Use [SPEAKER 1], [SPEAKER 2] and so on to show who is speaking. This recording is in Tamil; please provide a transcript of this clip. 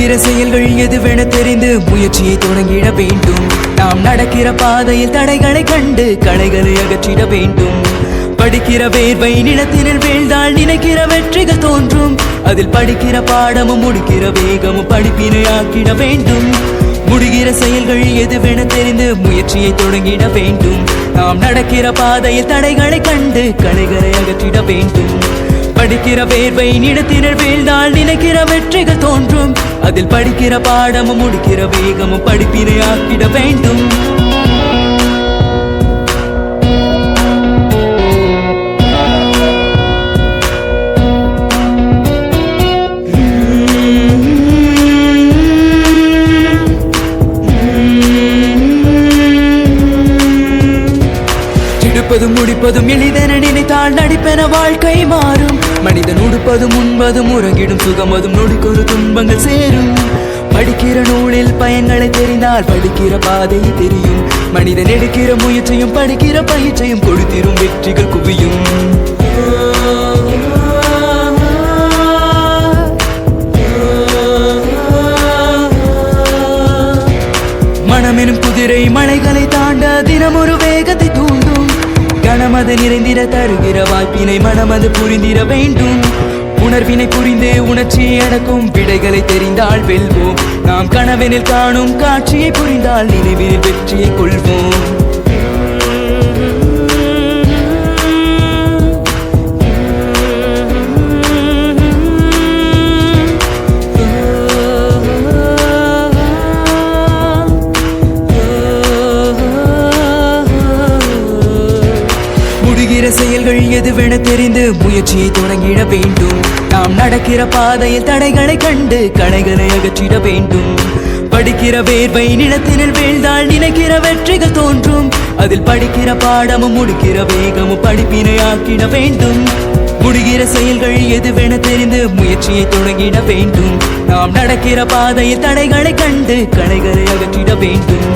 [SPEAKER 1] முடிகிற செயல்கள் எதுவென தெரிந்து முயற்சியை தொடங்கிட வேண்டும். நாம் நடக்கிற பாதையில் தடைகளை கண்டு களைகளை அகற்றிட வேண்டும். படிக்கிற வேர்வை நிலத்தினில் வீழ்ந்தால் நினைக்கிற வெற்றிகள் தோன்றும். அதில் படிக்கிற பாடமும் முடிக்கிற வேகமும் படிப்பினை ஆக்கிட வேண்டும். முடிகிற செயல்கள் எதுவென தெரிந்து முயற்சியை தொடங்கிட வேண்டும். நாம் நடக்கிற பாதையில் தடைகளை கண்டு களைகளை அகற்றிட வேண்டும். படிக்கிற வேர்வை நிலத்தினில் வீழ்ந்தால் நினைக்கிற வெற்றிகள் தோன்றும். அதில் படிக்கிற பாடமும் முடிக்கிற வேகமும் படிப்பினை ஆக்கிட வேண்டும். முடிப்பதும் எளிதென நினைத்தால் நடிப்பென வாழ்க்கை மாறும். மனிதன் உடுப்பதும் உண்பதும் உறங்கிடும் சுகமதும் நொடிக்கொரு துன்பங்கள் சேரும். படிக்கிற நூலில் பயன்களை தெரிந்தால் படிக்கிற பாதை தெரியும். மனிதன் எடுக்கிற முயற்சியும் படிக்கிற பயிற்சியும் கொடுத்திரும் வெற்றிகள் குவியும். மனமெனும் குதிரை மலைகளை தாண்ட தினம் ஒரு வேகத்தை தூண்டும். கணமது நிறைந்திட தருகிற வாய்ப்பினை மனமது புரிந்திட வேண்டும். உணர்வினை புரிந்து உணர்ச்சியை அடக்கும் விடைகளை தெரிந்தால் வெல்வோம். நாம் கனவெனில் காணும் காட்சியை புரிந்தால் நினைவில் வெற்றியை கொள்வோம். முடிகிற செயல்கள் எதுவென தெரிந்து முயற்சியை தொடங்கிட வேண்டும். நாம் நடக்கிற பாதையில் தடைகளை கண்டு களைகளை அகற்றிட வேண்டும். படிக்கிற வேர்வை நிலத்தினில் வீழ்ந்தால் நினைக்கிற வெற்றிகள் தோன்றும். அதில் படிக்கிற பாடமும் முடிக்கிற வேகமும் படிப்பினை ஆக்கிட வேண்டும். முடிகிற செயல்கள் எதுவென தெரிந்து முயற்சியை தொடங்கிட வேண்டும். நாம் நடக்கிற பாதையில் தடைகளை கண்டு களைகளை அகற்றிட வேண்டும்.